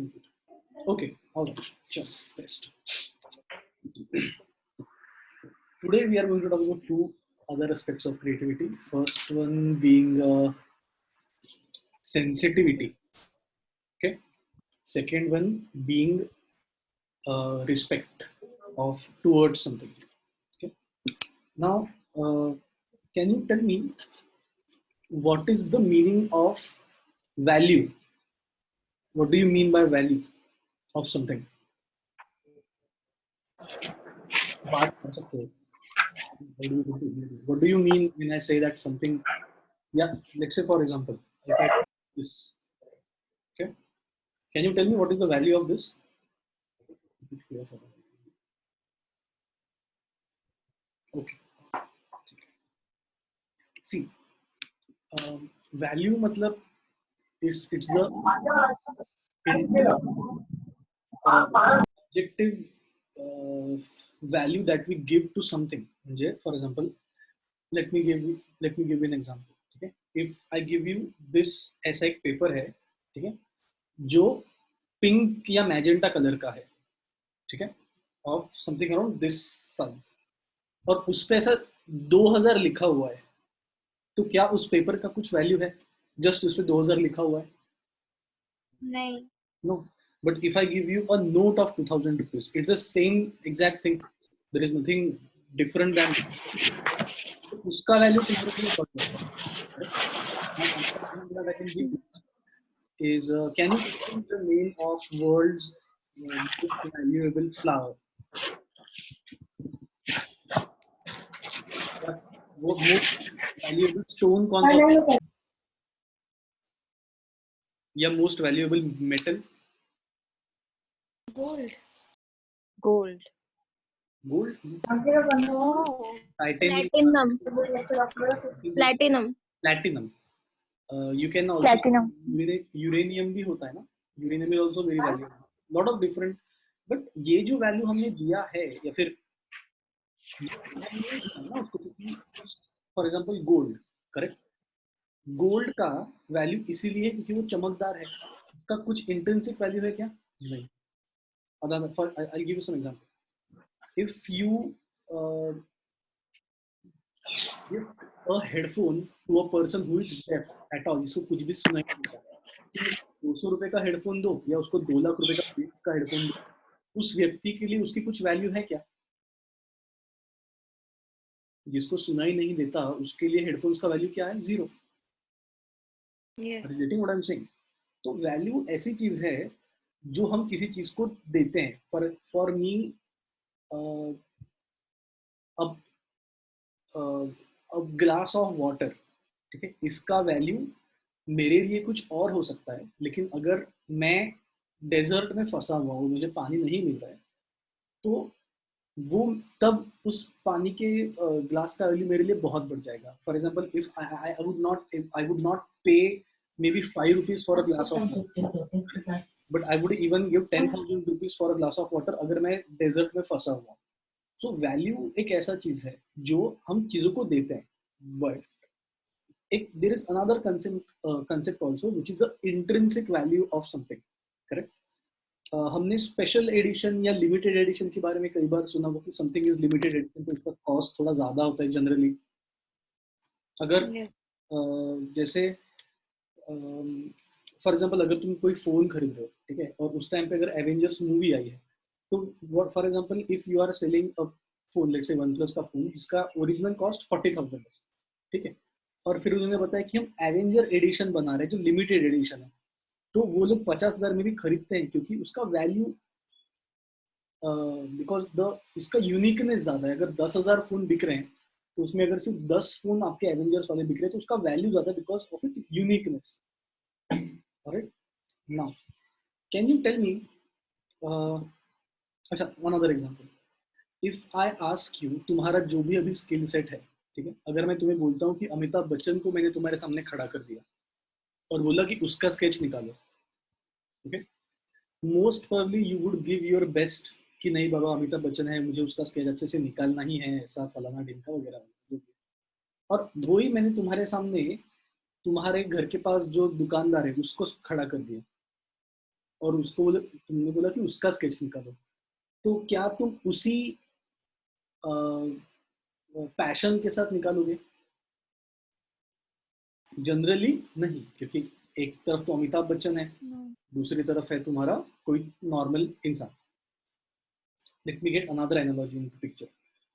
computer. Okay, all right, sure, best. Today we are going to talk about two other aspects of creativity. First one being sensitivity. Okay. Second one being respect of towards something. Okay. Now, can you tell me what is the meaning of value? What do you mean by value of something? What do you mean when I say that something? Yeah, let's say for example, if I this, okay, can you tell me what is the value of this? Okay, see, value matlab is it's the objective value that we give to something. For example, let me give you an example. Okay, if I give you this ऐसा एक paper है, ठीक है, जो pink या magenta colour का है, ठीक है, of something around this size, और उस पे ऐसा 2000 लिखा हुआ है, तो क्या उस पेपर का कुछ वैल्यू है? जस्ट उस पे 2000 लिखा हुआ है? नहीं. No. But if I give you a note of 2000 rupees, it's the same exact thing. There is nothing different than उसका वैल्यू तुम्हारे लिए पड़ता है. I can give you is can you tell me the name of world's most valuable flower? वो most valuable stone कौन सा? या most valuable metal? Gold. Gold. Gold? No. Titanium. Platinum. Platinum. You can also Platinum. uranium भी होता है ना? Uranium is also very valuable. Lot of different. But ये जो value हमने दिया है या फिर ना उसको, for example gold, correct? Gold का value इसीलिए क्योंकि वो चमकदार है. उसका कुछ intrinsic value है क्या? नहीं. I'll give you some example. If you give a headphone to a person who is deaf at all, जिसको कुछ भी सुनाई नहीं देता, 200 रुपए का हेडफोन दो या उसको 2 लाख रुपए का बेस का हेडफोन दो, उस व्यक्ति के लिए उसकी कुछ वैल्यू है क्या? जिसको सुनाई नहीं देता उसके लिए हेडफोन्स का वैल्यू क्या है? 0. Yes. Are you getting what I'm saying? तो वैल्यू ऐसी चीज है जो हम किसी चीज को देते हैं. फॉर मी अब ग्लास ऑफ वाटर, ठीक है, इसका वैल्यू मेरे लिए कुछ और हो सकता है, लेकिन अगर मैं डेजर्ट में फंसा हुआ हूँ, मुझे पानी नहीं मिल रहा है, तो वो तब उस पानी के ग्लास का वैल्यू मेरे लिए बहुत बढ़ जाएगा. For example, if I would not पे maybe 5 rupees for a glass of water, but I would even give 10,000 rupees for a glass of water अगर मैं डेजर्ट में फंसा हुआ. So value एक ऐसा चीज है जो हम चीजों को देते हैं, but there is another concept also, which is the intrinsic value of something, correct? हमने स्पेशल एडिशन या लिमिटेड एडिशन के बारे में कई बार सुना हो कि समथिंग इज लिमिटेड एडिशन, तो इसका कॉस्ट थोड़ा ज्यादा होता है जनरली. अगर जैसे फॉर एग्जांपल अगर तुम कोई फोन खरीद रहे हो, ठीक है, और उस टाइम पे अगर एवेंजर्स मूवी आई है, तो for example if you are selling a phone, let's say OnePlus का फोन जिसका ओरिजिनल कॉस्ट 40,000 है, ठीक है, और फिर उन्होंने बताया कि हम एवेंजर एडिशन बना रहे हैं जो लिमिटेड एडिशन है, तो वो लोग 50,000 में भी खरीदते हैं क्योंकि उसका वैल्यू बिकॉज इसका यूनिकनेस ज्यादा है. अगर 10,000 फोन बिक रहे हैं तो उसमें अगर सिर्फ 10 फोन आपके एवेंजर्स वाले बिक रहे हैं तो उसका वैल्यू ज्यादा because of it uniqueness. Alright, now can you tell me, अच्छा, one other example. If I ask you, तुम्हारा जो भी अभी स्किल सेट है, ठीक है, अगर मैं तुम्हें बोलता हूँ कि अमिताभ बच्चन को मैंने तुम्हारे सामने खड़ा कर दिया और बोला कि उसका स्केच निकालो, okay, most probably you would give your best कि नहीं बाबा अमिताभ बच्चन है, मुझे उसका स्केच अच्छे से निकालना ही है, ऐसा फलाना ढिमका वगैरह. और वही मैंने तुम्हारे सामने तुम्हारे घर के पास जो दुकानदार है उसको खड़ा कर दिया, और उसको बोले, तुमने बोला कि उसका स्केच निकालो, तो क्या तुम उसी पैशन के साथ निकालोगे? जनरली नहीं, क्योंकि एक तरफ तो अमिताभ बच्चन है, No. दूसरी तरफ है तुम्हारा कोई नॉर्मल इंसान। Let me get another analogy in picture,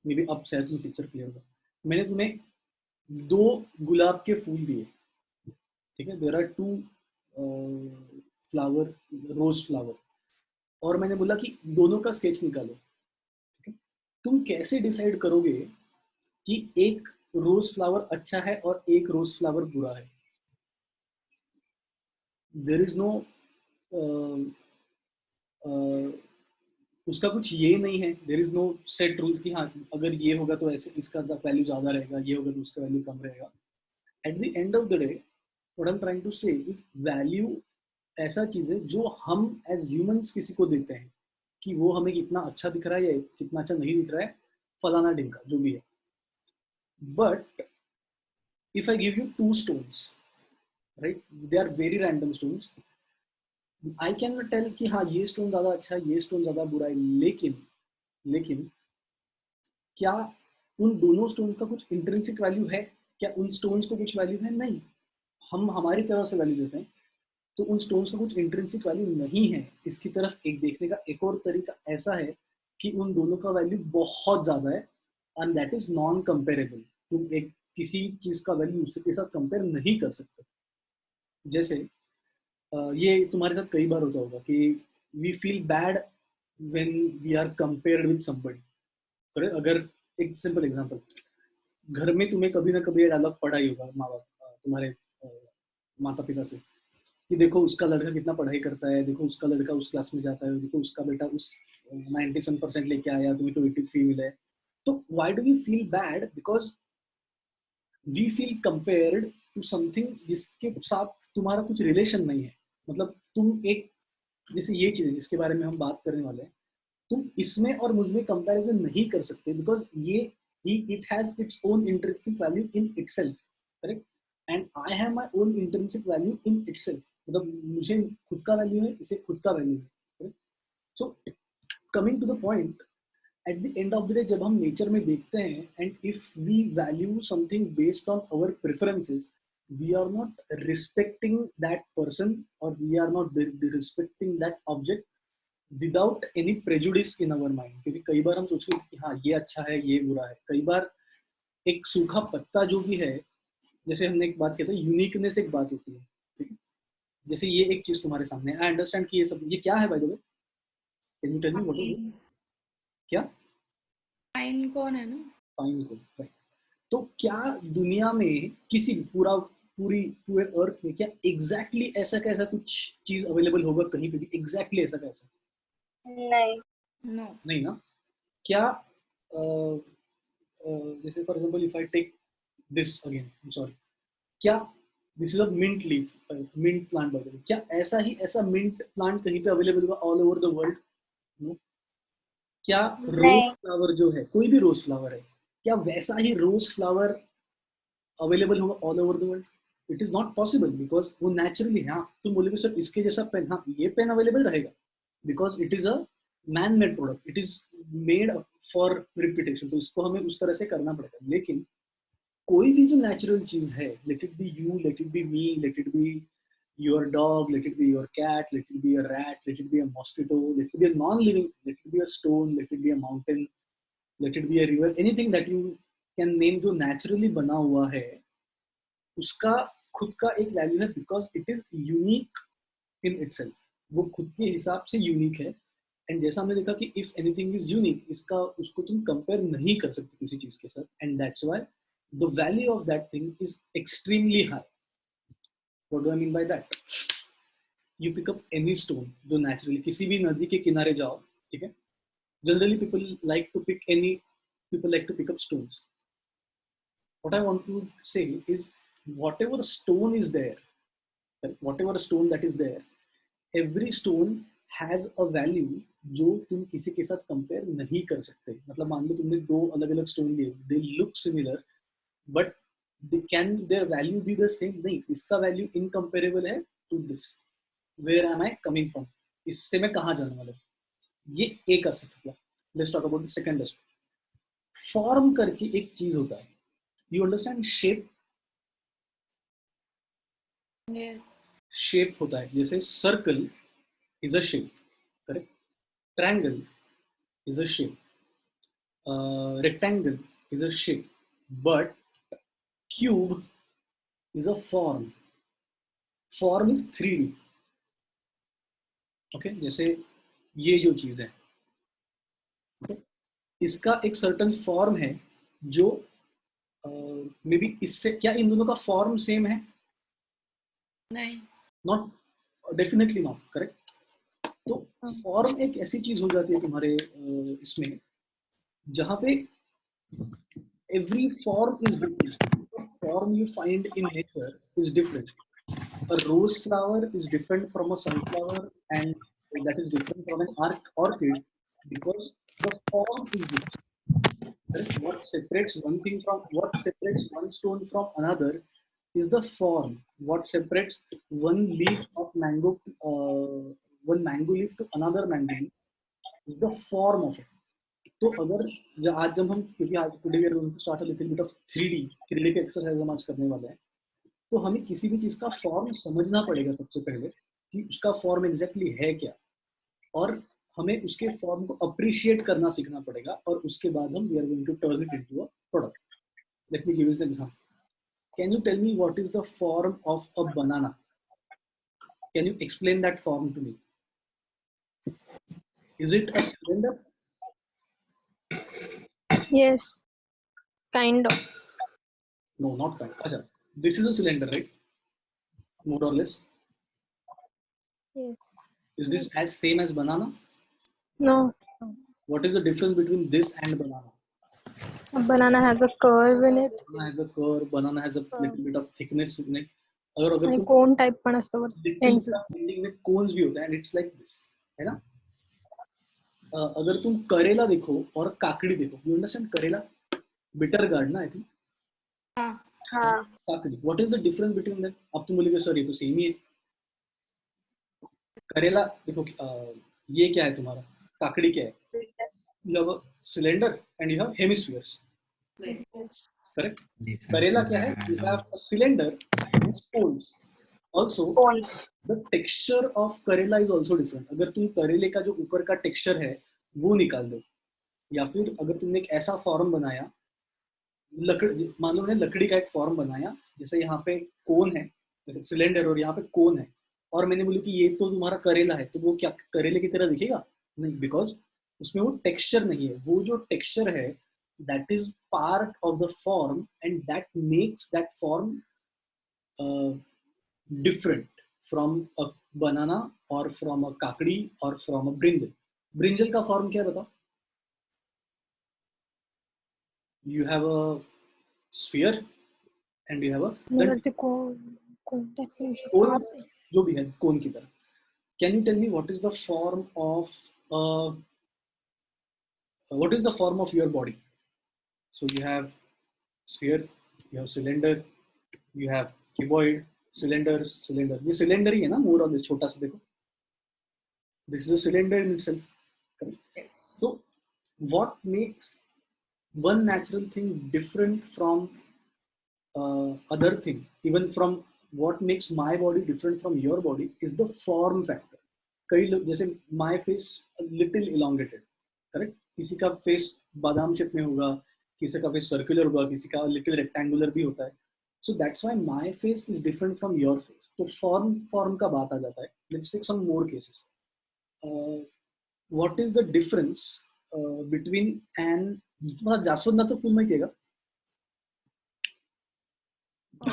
may be अब शायद तुम्हें पिक्चर क्लियर होगा। मैंने तुम्हें 2 गुलाब के फूल दिए, ठीक है, there are 2 flower, rose flower, और मैंने बोला कि दोनों का स्केच निकालो, ठीक है? तुम कैसे डिसाइड करोगे कि एक रोज फ्लावर अच्छा है और एक रोज फ्लावर बुरा है? देयर इज नो, उसका कुछ ये नहीं है, there is no set rules कि हाँ अगर ये होगा तो ऐसे इसका वैल्यू ज़्यादा रहेगा, ये होगा तो उसका वैल्यू कम रहेगा। At the end of the day what I am trying to say is value ऐसा चीज़ है जो हम एज ह्यूमंस किसी को देते हैं कि वो हमें कितना अच्छा दिख रहा है या कितना अच्छा नहीं दिख रहा है, फलाना ढिमका जो भी है। But if I give you 2 stones, right, they are very random stones, I can not tell कि हाँ ये स्टोन ज़्यादा अच्छा है, ये स्टोन ज़्यादा बुरा है, लेकिन क्या उन दोनों स्टोन का कुछ इंट्रिंसिक वैल्यू है? क्या उन स्टोन्स को कुछ वैल्यू है? नहीं, हम हमारी तरफ से वैल्यू देते हैं, तो उन स्टोन्स का कुछ इंट्रिंसिक वैल्यू नहीं है। इसकी तरफ एक देखने का एक और तरीका ऐसा है कि उन दोनों का वैल्यू बहुत ज़्यादा है, and that is non comparable. तुम एक किसी चीज़ का वैल्यू उसके के साथ कंपेयर नहीं कर सकते। जैसे ये तुम्हारे साथ कई बार होता होगा कि we feel bad when we are compared with somebody. अगर एक सिंपल एग्जांपल, घर में तुम्हें कभी ना कभी ये डायलॉग पढ़ा ही होगा माँ बाप, तुम्हारे माता पिता से, कि देखो उसका लड़का कितना पढ़ाई करता है, देखो उसका लड़का उस क्लास में जाता है, देखो उसका बेटा उस 97% लेके आया, तुम्हें तो 83 मिले। तो why do we feel bad? Because we feel compared to something जिसके साथ तुम्हारा कुछ रिलेशन नहीं है। मतलब तुम एक, जैसे ये चीज़ जिसके बारे में हम बात करने वाले हैं, तुम इसमें और मुझमें कंपैरिजन नहीं कर सकते, बिकॉज ये it has its own intrinsic value in itself, correct, and I have my own intrinsic value in itself. मतलब मुझे खुद का वैल्यू है, इसे खुद का वैल्यू है। So coming to the point, at the end of the day जब हम नेचर में देखते हैं, and if we value something based on our preferences, we are not respecting that person, or we are not respecting that object without any prejudice in our mind. क्योंकि कई बार हम सोचते हैं कि हाँ ये अच्छा है ये बुरा है। कई बार एक सूखा पत्ता जो भी है, जैसे हमने एक बात कहते हैं यूनिकनेस, एक बात होती है, ठीक है? जैसे ये एक चीज तुम्हारे सामने, आई अंडरस्टैंड कि ये सब ये क्या है, by the way can you tell me what is it? क्या? पाइन कौन है ना? पाइन को, राइट। तो क्या दुनिया में किसी भी पूरे अर्थ में क्या एग्जैक्टली ऐसा कैसा कुछ चीज अवेलेबल होगा कहीं पे भी एग्जैक्टली ऐसा कैसा? नहीं। नो। नहीं ना। क्या जैसे for example if I take this again, sorry, क्या this is a mint leaf, mint plant वगैरह, क्या ऐसा मिंट प्लांट कहीं पे अवेलेबल होगा all over the world? No. क्या रोज नहीं। फ्लावर जो है, कोई भी रोज फ्लावर है, क्या वैसा ही रोज फ्लावर अवेलेबल होगा all over the world? It is not possible, because वो नेचुरली, हाँ तुम बोलोगे सर इसके जैसा पेन, हाँ ये पेन अवेलेबल रहेगा, because it is a man made product, it is made for repetition, तो इसको हमें उस तरह से करना पड़ेगा। लेकिन कोई भी जो नेचुरल चीज है, let it be you, let it be me, let it be your dog, let it be your cat, let it be a rat, let it be a mosquito, let it be a non-living, let it be a stone, let it be a mountain, let it be a river, anything that you can name जो naturally बना हुआ है, उसका खुद का एक value है, because it is unique in itself. वो खुद के हिसाब से यूनिक है। एंड जैसा हमने देखा कि इफ एनीथिंग इज यूनिक, इसका उसको तुम कंपेयर नहीं कर सकते किसी चीज के साथ, and that's why the value of that thing is extremely high. What do I mean by that? You pick up any stone जो नेचुरली, किसी भी नदी के किनारे जाओ, ठीक है, generally people like to pick up stones. What I want to say is, whatever stone is there, whatever stone that is there, every stone has a value जो तुम किसी के साथ कंपेयर नहीं कर सकते। मतलब मान लो तुमने 2 अलग अलग स्टोन लिए, they look similar, but can their value be the same? नहीं, इसका वैल्यू इनकम्पेरेबल है to this. Where am I coming from? इससे मैं कहाँ जाने वाला हूँ, ये एक एस्पेक्ट हुआ। Let's talk about the second aspect. Form करके एक चीज होता है, you understand shape? Yes. Shape होता है, जैसे circle is a shape, correct? Triangle is a shape, rectangle is a shape, but cube is a form. Form is 3D. Okay जैसे ये जो चीज है, okay? इसका एक सर्टन फॉर्म है जो मे बी इससे, क्या इन दोनों का फॉर्म सेम है? नहीं. Not, definitely not, correct? तो फॉर्म एक ऐसी चीज हो जाती है तुम्हारे इसमें, जहां पे every form is different. The form you find in nature is different. A rose flower is different from a sunflower, and that is different from an orchid because the form is different. Correct? What separates one stone from another is the form. What separates one mango leaf to another mango leaf is the form of it. तो अगर आज जब हम, क्योंकि आज today we are going to start a little bit of 3D के exercise हम आज करने वाले हैं, तो हमें किसी भी चीज का फॉर्म समझना पड़ेगा सबसे पहले कि उसका फॉर्म एग्जैक्टली है क्या, और हमें उसके फॉर्म को अप्रिशिएट करना सीखना पड़ेगा, और उसके बाद हम we are going to turn it into a product. Let me give you an example. Can you tell me what is the form of a banana? Can you explain that form to me? Is it a cylinder? Yes, kind of. No, not kind. अच्छा, this is a cylinder, right? More or less. Yes. Is this as same as banana? No, What is the difference between this and banana? a banana has a curve in it. Banana has a curve. Banana has a little bit of thickness in it. अगर आणि तुम cone type पण असतो वर little ends bit of ending में cones भी होता है, and it's like this, है ना? अगर तुम करेला देखो और काकड़ी देखो, you understand करेला? bitter gourd ना, I think. हाँ. हाँ. काकड़ी. What is the difference between them? अब तुम बोलोगे सर ये तो सेम ही है. करेला देखो, ये क्या है तुम्हारा? काकड़ी क्या है? You have a cylinder and you have hemispheres. Correct? Karela क्या है? You have a cylinder and cones. Also, Cones. the texture of करेला is also different. अगर तुम करेले का जो ऊपर का टेक्सचर है वो निकाल दो, या फिर अगर तुमने एक ऐसा फॉर्म बनाया, मान लो मैंने लकड़ी का एक फॉर्म बनाया, जैसे यहाँ पे कोन है, जैसे सिलेंडर, और यहाँ पे कोन है, और मैंने बोला कि ये तो तुम्हारा करेला है, तो वो क्या करेले की तरह दिखेगा? नहीं, बिकॉज उसमें वो टेक्सचर नहीं है। वो जो टेक्सचर है that is part of the form, and that makes that form different from a banana or from a kakdi or from a brinjal. Brinjal का फॉर्म क्या है बताओ? You have a sphere and you have a वरती कोण type कोन, जो भी है कोन की तरह. Can you tell me what is the form of what is the form of your body? So you have sphere, you have cylinder, you have cuboid, cylinders, cylinder. ये cylinder ही है ना, more or less, छोटा सा देखो. This is a cylinder in itself. Correct? So what makes one natural thing different from other thing, even from what makes my body different from your body, is the form factor. कई लोग, जैसे my face a little elongated, correct? किसी का face बादाम shape में होगा, किसी का face circular होगा, किसी का little rectangular भी होता है. So that's why my face is different from your face. तो form का बात आ जाता है. Let's take some more cases. What is the difference between an, तुम्हारा जास्वंदाचं फूल माहिती आहे का?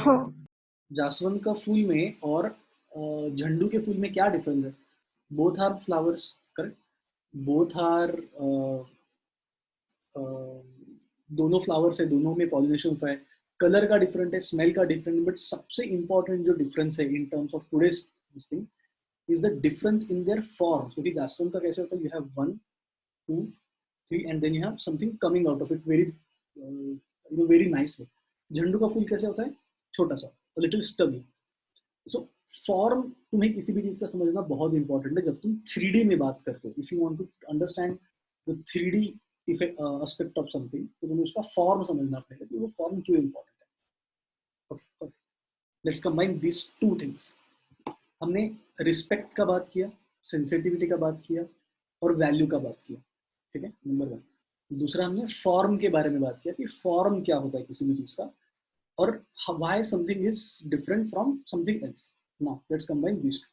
हो. जास्वंद का फूल में और झंडू के फूल में क्या डिफरेंस है? Both are flowers, correct? Both are, दोनों फ्लावर्स है, दोनों में पॉलिनेशन होता है. कलर का डिफरेंट है, स्मेल का डिफरेंट, बट सबसे इंपॉर्टेंट जो डिफरेंस है in terms of today's this thing is the difference in their form. क्योंकि जास्वंद का कैसे होता है, you have 1 2 3 and then you have something coming out of it very nicely. झंडू का फूल कैसे होता है? छोटा सा, लिटिल स्टबी. So फॉर्म तुम्हें किसी भी चीज का समझना बहुत इंपॉर्टेंट है जब तुम 3D में बात करते हो. If you want to understand the 3D aspect of something, तो तुम्हें उसका फॉर्म समझना पड़ेगा कि वो फॉर्म क्यों इंपॉर्टेंट है. Okay, let's combine this two things. हमने रिस्पेक्ट का बात किया, सेंसिटिविटी का बात किया और वैल्यू का बात किया. ठीक है, नंबर 1. दूसरा हमने फॉर्म के बारे में बात किया कि फॉर्म क्या होता है किसी भी चीज का और why something is different from something else. Now let's combine these two.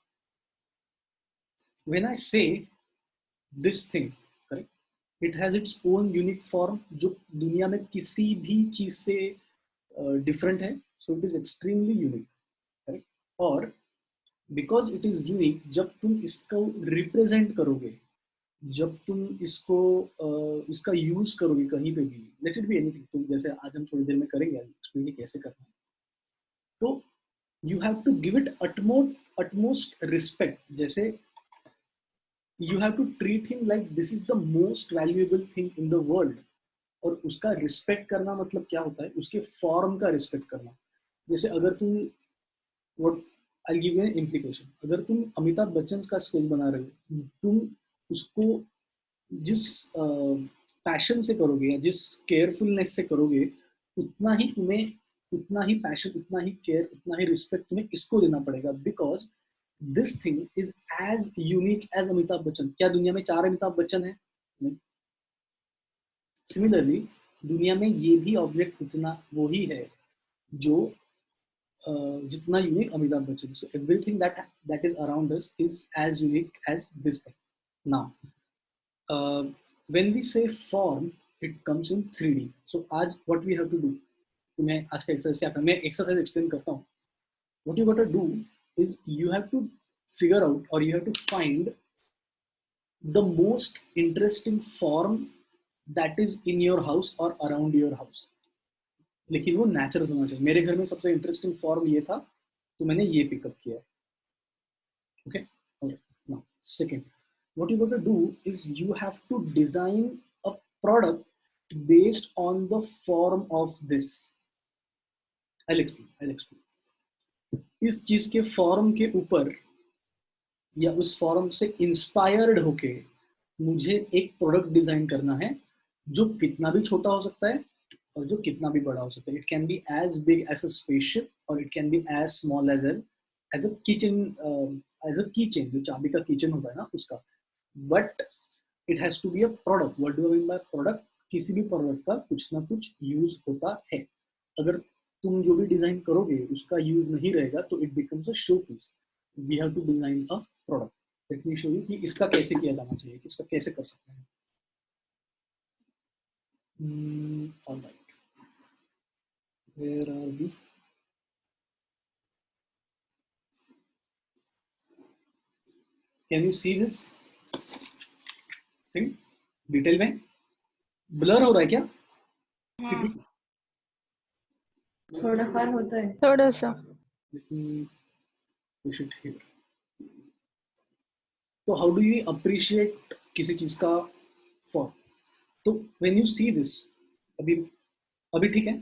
When I say this thing, correct, it has its own unique form जो दुनिया में किसी भी चीज से different है, so it is extremely unique, correct. और because it is unique, जब तुम इसको represent करोगे, जब तुम इसको इसका यूज करोगे कहीं पे भी, लेट इट बी एनीथिंग, तुम जैसे आज हम थोड़ी देर में करेंगे एक्सप्लेन कैसे करना है, तो you have to give it utmost respect. जैसे you have to treat him like this is the most valuable thing in the world. और उसका रिस्पेक्ट करना मतलब क्या होता है, उसके फॉर्म का रिस्पेक्ट करना. जैसे अगर तुम what I give you an implication, अगर तुम अमिताभ बच्चन का स्केच बना रहे हो, तुम उसको जिस पैशन से करोगे या जिस केयरफुलनेस से करोगे, उतना ही तुम्हें, उतना ही पैशन, उतना ही केयर, उतना ही रिस्पेक्ट तुम्हें इसको देना पड़ेगा. Because this thing is as unique as Amitabh Bachchan. क्या दुनिया में 4 अमिताभ बच्चन है? नहीं. सिमिलरली दुनिया में ये भी ऑब्जेक्ट उतना वो ही है जो जितना unique Amitabh Bachchan. So everything that is around us is as unique as this thing. Now when we say form, it comes in 3D. So आज what we have to do, तो मैं आज का एक्सरसाइज क्या करना, मैं एक्सरसाइज एक्सप्लेन करता हूँ. What you got to do is you have to figure out or you have to find the most interesting form that is in your house or around your house. लेकिन वो natural होना चाहिए. मेरे घर में सबसे इंटरेस्टिंग फॉर्म ये था, तो मैंने ये पिकअप किया है. Okay, now second, what you got to do is you have to design a product based on the form of this. I'll explain. इस चीज के फॉर्म के ऊपर या उस फॉर्म से इंस्पायर्ड होके मुझे एक प्रोडक्ट डिजाइन करना है जो कितना भी छोटा हो सकता है और जो कितना भी बड़ा हो सकता है. It can be as big as a spaceship और it can be as small as a kitchen, जो चाबी का किचन होता है ना उसका. But it has to be a product. What do I mean by product? किसी भी प्रोडक्ट का कुछ ना कुछ यूज होता है. अगर तुम जो भी डिजाइन करोगे उसका यूज नहीं रहेगा तो it becomes a show piece. We have to design a product. Let me show you कि इसका कैसे किया जाना चाहिए, कि इसका कैसे कर सकते हैं. Alright, where are we? Can you see this thing detail में? ब्लर हो रहा है क्या? हाँ, थोड़ा फार होता है. थोड़ा सा. Let me push it here. तो हाउ डू यू अप्रिशिएट किसी चीज का फॉर्म? तो व्हेन यू सी दिस, अभी अभी ठीक है?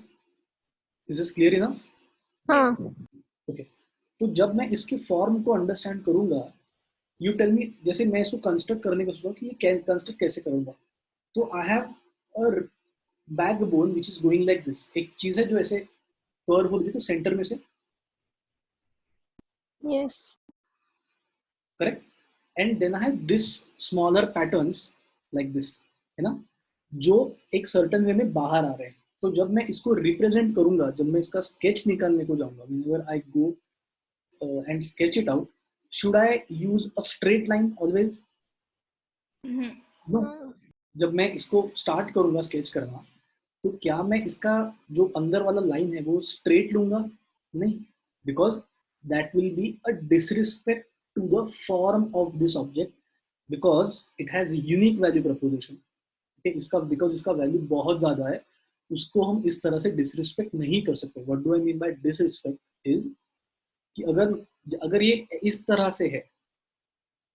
Is this clear enough? हाँ. ओके, तो जब मैं इसके फॉर्म को अंडरस्टैंड करूंगा, यू टेल मी, जैसे मैं इसको कंस्ट्रक्ट करने का सोचा कि ये कंस्ट्रक्ट कैसे करूंगा, तो I have a backbone which is going like this. एक चीज है जो ऐसे कर्व हो रही है सेंटर में से, Yes. correct, and then I have this smaller patterns like this, है ना, जो एक सर्टन वे में बाहर आ रहे हैं. तो जब मैं इसको रिप्रेजेंट करूंगा, जब मैं इसका स्केच निकालने को जाऊंगा, whenever I go and sketch it out, should I use a straight line always? No. जब मैं इसको स्टार्ट करूंगा स्केच करना, तो क्या मैं इसका जो अंदर वाला लाइन है वो स्ट्रेट लूंगा? नहीं, because that will be a disrespect to the form of this object, because it has unique value proposition. इसका बिकॉज इसका वैल्यू बहुत ज्यादा है, उसको हम इस तरह से डिसरिस्पेक्ट नहीं कर सकते. What do I mean bye disrespect is कि अगर ये इस तरह से है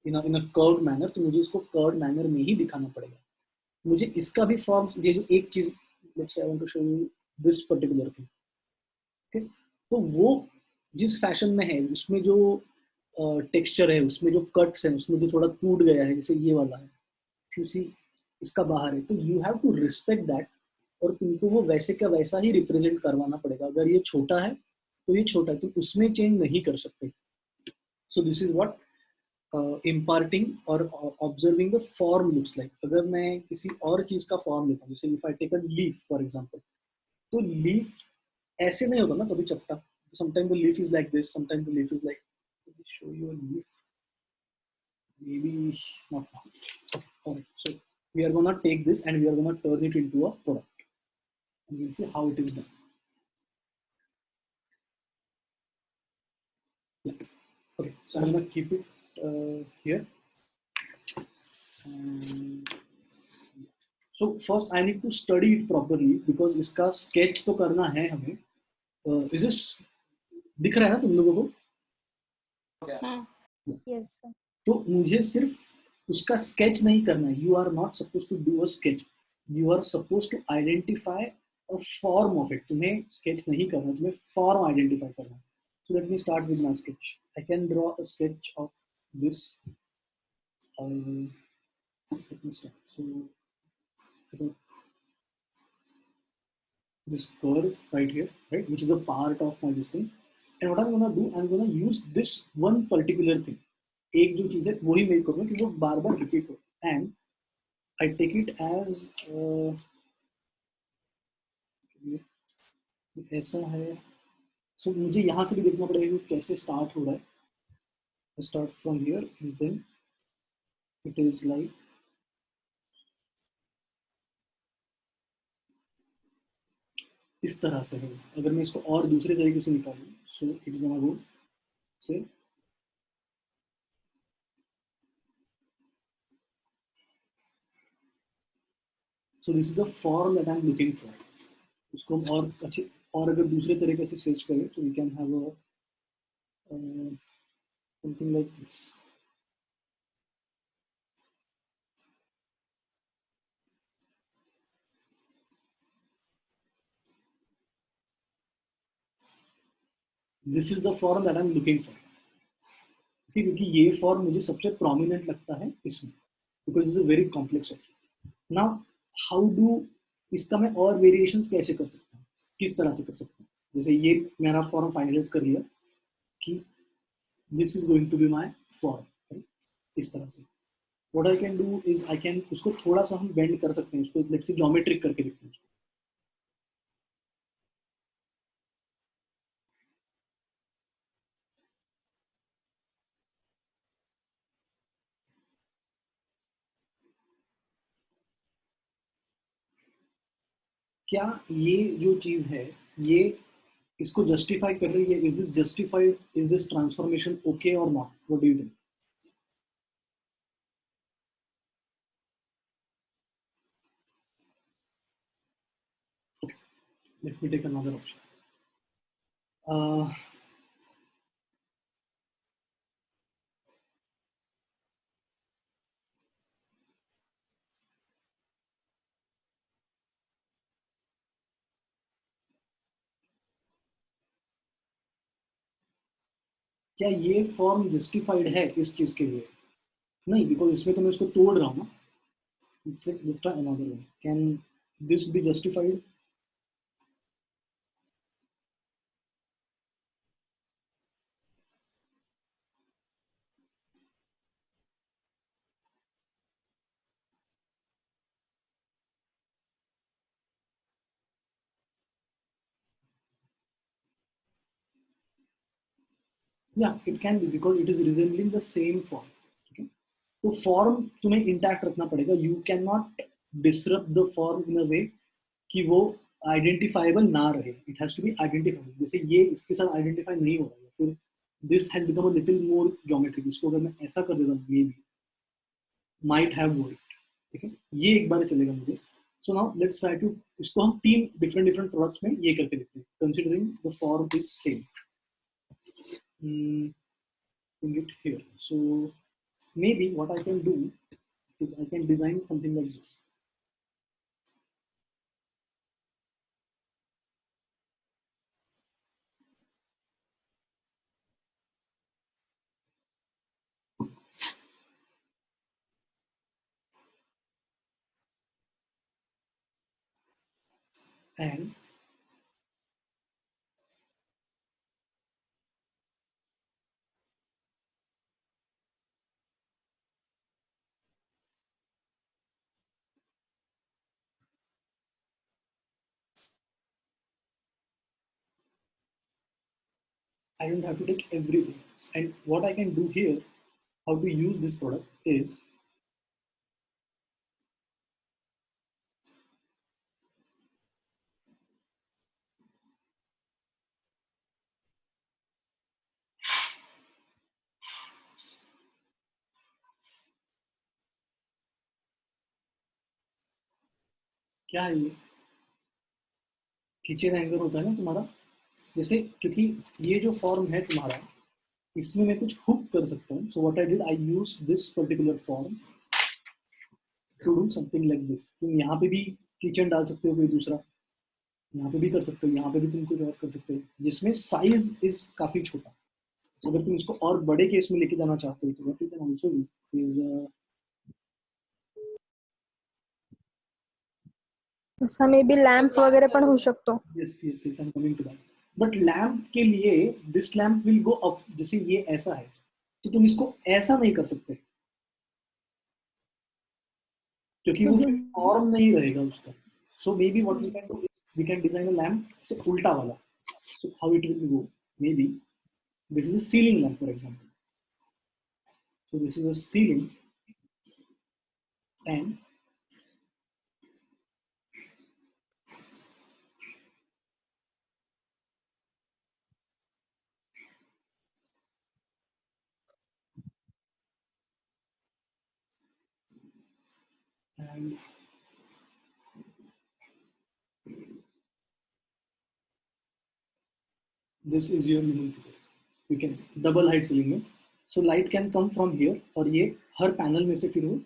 इन अ कर्व्ड मैनर, तो मुझे इसको कर्व्ड मैनर में ही दिखाना पड़ेगा. मुझे इसका भी फॉर्म, ये जो एक चीज, let's say I want to show you this particular thing. Okay, तो वो जिस फैशन में है उसमें जो टेक्सचर है, उसमें जो कट्स है, उसमें जो थोड़ा टूट गया है, जैसे ये वाला है, यू सी इसका बाहर है, तो you have to respect that, और तुमको वो वैसे का वैसा ही रिप्रेजेंट करवाना पड़ेगा। अगर ये छोटा है तो ये छोटा है, तुम उसमें चेंज नहीं कर सकते। So this is what imparting और observing the form looks like. अगर मैं किसी और चीज का फॉर्म लेता हूँ, जैसे if I take a leaf for example, तो लीफ ऐसे नहीं होता ना कभी चपटा, sometime the leaf is like this, sometime the leaf is like, show you a leaf, maybe not now. Okay, all right, so we are gonna take this and we are gonna turn it into a product, and we'll see how it is done. Yeah. Okay, so I'm gonna keep it here. Um, so first I need to study it properly because इसका sketch तो करना है हमें। is this दिख रहा है ना तुम लोगों को? हाँ, Yes, sir. तो मुझे सिर्फ उसका स्केच नहीं करना है। You are not suppose to do a sketch, you are suppose to identify a form of it. तुम्हें स्केच नहीं करना, तुम्हें फॉर्म आइडेंटिफाई करना है। So let me start with my sketch. I can draw a sketch of this. Let me start. So this curve right here, right, which is a part of my this thing. And what I'm gonna do, I'm gonna use this one particular thing. एक जो चीज है वही make करूँगा कि वो बार बार repeat हो। And I take it as ऐसा है। सो मुझे यहाँ से भी देखना पड़ेगा कि कैसे स्टार्ट हो रहा है। Start from here and then it is like इस तरह से है। अगर मैं इसको और दूसरे तरीके से निकालूँ, सो इट गोना गो से सो this is the form that I am looking for. उसको हम और अच्छे और अगर दूसरे तरीके से सर्च करें तो we can have a something like this. This is the form that I am looking for, क्योंकि ये फॉर्म मुझे सबसे प्रोमिनेंट लगता है इसमें, because is a very complex object. Now how do इसका मैं और वेरिएशंस कैसे कर सकता हूँ, किस तरह से कर सकता हूँ? जैसे ये मेरा फॉर्म फाइनलाइज कर लिया कि this is going to be my form, इस तरह से what I can do is I can उसको थोड़ा सा हम बेंड कर सकते हैं, उसको लेट्स से ज्योमेट्रिक करके देखते हैं। क्या ये जो चीज है ये इसको जस्टिफाई कर रही है? Is this justified? Is this transformation okay और not? What do you think? Let me take another option. क्या ये फॉर्म जस्टिफाइड है इस चीज के लिए? नहीं, बिकॉज इसमें तो मैं उसको तोड़ रहा हूँ ना। Let's try another one. Can this be justified? Yeah, it can be because it is resembling the same form. Okay? तो फॉर्म तुम्हें इंटैक्ट रखना पड़ेगा। You can not disrupt the form in a way कि वो identifiable ना रहे। It has to be identifiable. जैसे ये इसके साथ आइडेंटिफाई नहीं हो रहा है, फिर this has become a little more geometric. इसको अगर मैं ऐसा कर देता हूँ, ये भी माइट हैव वर्ड। ठीक है, ये एक बार चलेगा मुझे। So now let's try to इसको हम तीन डिफरेंट डिफरेंट प्रोडक्ट्स में ये करके देखते हैं, considering the form is same. Bring it here. So maybe what I can do is I can design something like this. and I don't have to take everything. And what I can do here, how to use this product is, क्या है ये kitchen hanger होता है ना तुम्हारा, जैसे क्योंकि ये जो फॉर्म है तुम्हारा, इसमें मैं कुछ हुक कर सकता हूँ. So what I did, I use this particular form to do something like this. तुम यहाँ पे भी किचन डाल सकते हो कोई दूसरा, यहाँ पे भी कर सकते हो, यहाँ पे भी तुम कुछ और कर सकते हो, जिसमें साइज इज काफी छोटा. अगर तुम इसको और बड़े केस में लेके जाना चाहते हो तो what you can also do is, असा मे बी लॅम्प वगैरे पण होऊ शकतो. Yes yes yes, I am coming to that. But lamp के लिए this lamp will go up. जैसे ये ऐसा है तो तुम इसको ऐसा नहीं कर सकते, क्योंकि वो फॉर्म नहीं रहेगा उसका. So may be what we can do, we can design a lamp से उल्टा वाला. So how it will go, may be this is a ceiling lamp, for example. So this is a ceiling, and and this is your living figure. You can double height ceiling है. So light can come from here, और ये हर panel में से फिर वो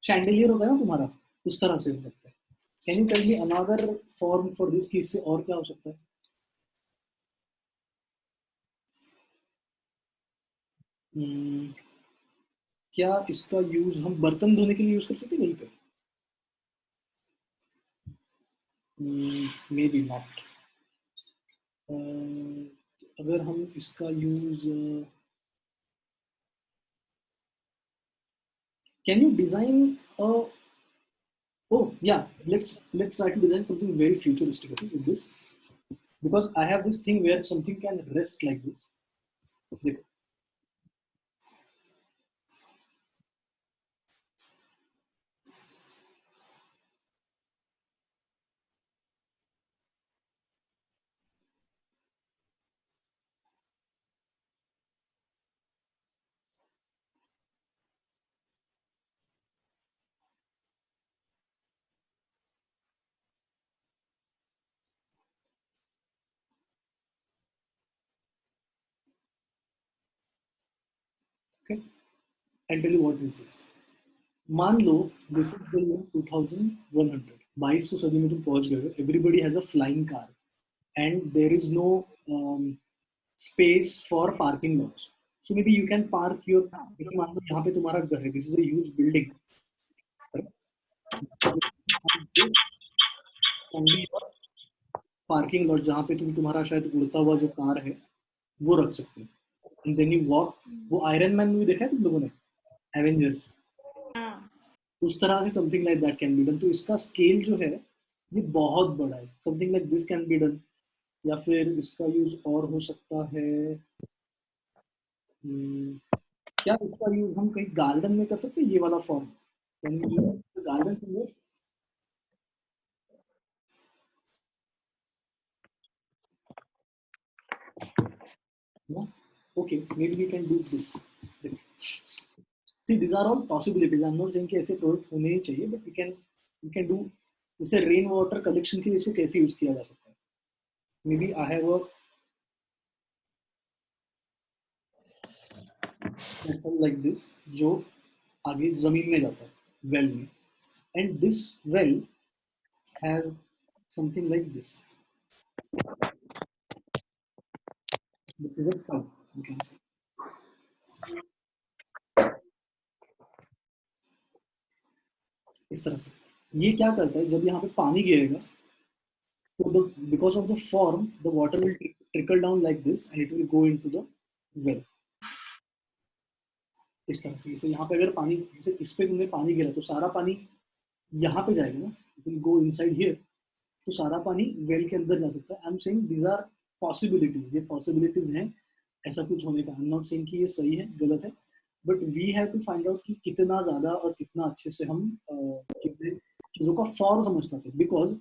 chandelier होगा ना तुम्हारा, उस तरह से हो सकता है. Can you tell me another form for this, कि इससे और क्या हो सकता है? hmm, क्या इसका यूज हम बर्तन धोने के लिए यूज कर सकते हैं यहीं पे? May be not. अगर हम इसका use, can you design a, oh yeah, let's try to design something very futuristic, okay, with this, because I have this thing where something can rest like this. देखो, okay, and tell you what this is. मान लो this is the year 2100, 2200 सदी में तुम पहुंच गए हो. Everybody has a flying car and there is no space for parking lots. So maybe you can park your, जैसे मान लो यहाँ पे तुम्हारा घर है, this is a huge building, this can be your parking lot, जहाँ पे तुम तुम्हारा शायद उड़ता हुआ जो कार है वो रख सकते हो. And then you walk. वो आयरन मैन मूवी देखा है तुम लोगों ने, एवेंजर्स, उस तरह से something like that can be done. तो इसका स्केल जो है ये बहुत बड़ा है. Something like this can be done. या फिर इसका यूज और हो सकता है, क्या इसका यूज हम कहीं गार्डन में कर सकते हैं, ये वाला form can be use garden में. No? Okay, maybe we can do this. See, these are all possibilities. I'm not saying कि ऐसे प्रोडक्ट होने ही चाहिए, but we can do. जैसे रेन वाटर कलेक्शन के लिए इसको कैसे यूज किया जा सकता है. Maybe I have a vessel like this जो आगे जमीन में जाता है, वेल में, and this well has something like this. This is a tub, you can say. इस तरह से ये क्या करता है, जब यहाँ पे पानी गिरेगा So because of the form, the water will trickle down like this and it will go into the well. इस तरह से, जैसे यहाँ पे अगर पानी, जैसे इस पे तुमने पानी गिरा तो सारा पानी यहाँ पे जाएगा ना, it will go inside here, तो सारा पानी वेल के अंदर जा सकता है। I am saying these are possibilities, ये पॉसिबिलिटीज हैं ऐसा कुछ होने का। आई एम नॉट सेइंग कि ये सही है गलत है, but we have to find out कि कितना ज्यादा और कितना अच्छे से हम चीजों का फॉर्म समझ पाते हैं। बिकॉज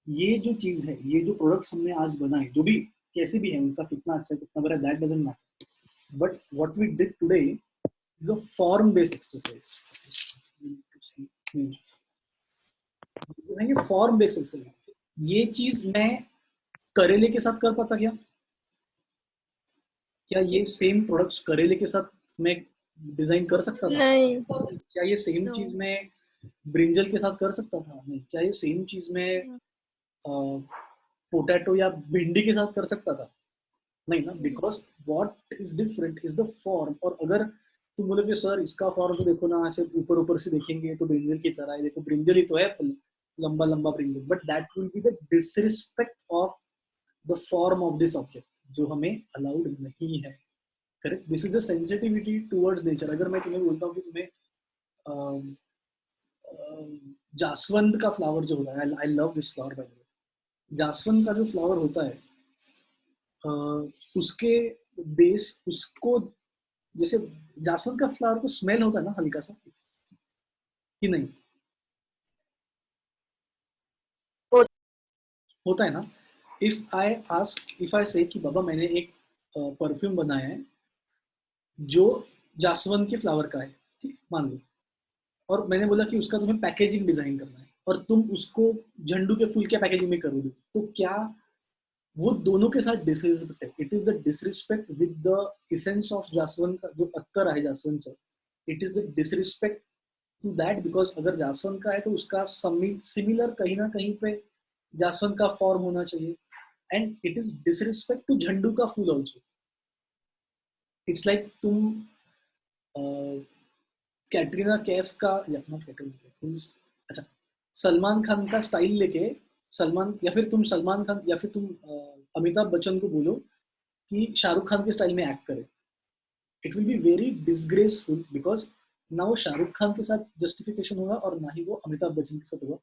ये जो चीज है, ये जो प्रोडक्ट्स हमने आज बनाए, जो भी कैसे भी है, उनका कितना अच्छा है कितना बुरा, that doesn't matter, but what we did today is a form based exercise. Form based exercise, ये चीज मैं करेले के साथ कर पाता क्या? क्या ये सेम प्रोडक्ट्स करेले के साथ मैं डिजाइन कर सकता था? नहीं। क्या ये सेम No. चीज मैं ब्रिंजल के साथ कर सकता था? नहीं। क्या ये सेम चीज मैं पोटैटो या भिंडी के साथ कर सकता था? नहीं ना, because what is different is the form. और अगर तुम बोले कि सर इसका फॉर्म तो देखो ना, ऐसे ऊपर ऊपर से देखेंगे तो ब्रिंजल की तरह है, देखो ब्रिंजल ही तो है, लंबा लंबा brinjal, but that will be the disrespect of the form of this object, जो हमें अलाउड नहीं है। Correct, this is the sensitivity towards nature. अगर मैं तुम्हें बोलता हूँ कि तुम्हें जासवंत का फ्लावर जो होता है, I love this flower by the way, जासवंत का जो फ्लावर होता है, उसके बेस, उसको जैसे जासवंत का फ्लावर को स्मेल होता है ना हल्का सा, कि नहीं होता है ना? इफ आई से कि बाबा मैंने एक परफ्यूम बनाया है जो जासवंत के फ्लावर का है, ठीक मान लो, और मैंने बोला कि उसका तुम्हें पैकेजिंग डिजाइन करना है, और तुम उसको झंडू के फूल के पैकेजिंग में करोगे, तो क्या वो दोनों के साथ डिसरिस्पेक्ट है? It is the disrespect with the essence of जासवंत का जो अत्तर है जासवंत से, it is the disrespect to that, because अगर जासवंत का है तो उसका सिमिलर कहीं ना कहीं पे जासवंत का फॉर्म होना चाहिए, and it is disrespect to झंडू का फूल ऑल्सो। इट्स लाइक तुम कैटरीना कैफ का, या नॉट कैटरीना कैफ, अच्छा, सलमान खान का स्टाइल लेके सलमान, या फिर तुम सलमान खान, या फिर तुम अमिताभ बच्चन को बोलो कि शाहरुख खान के स्टाइल में एक्ट करे, it will be very disgraceful, because ना वो शाहरुख खान के साथ जस्टिफिकेशन होगा और ना ही वो अमिताभ बच्चन के साथ होगा।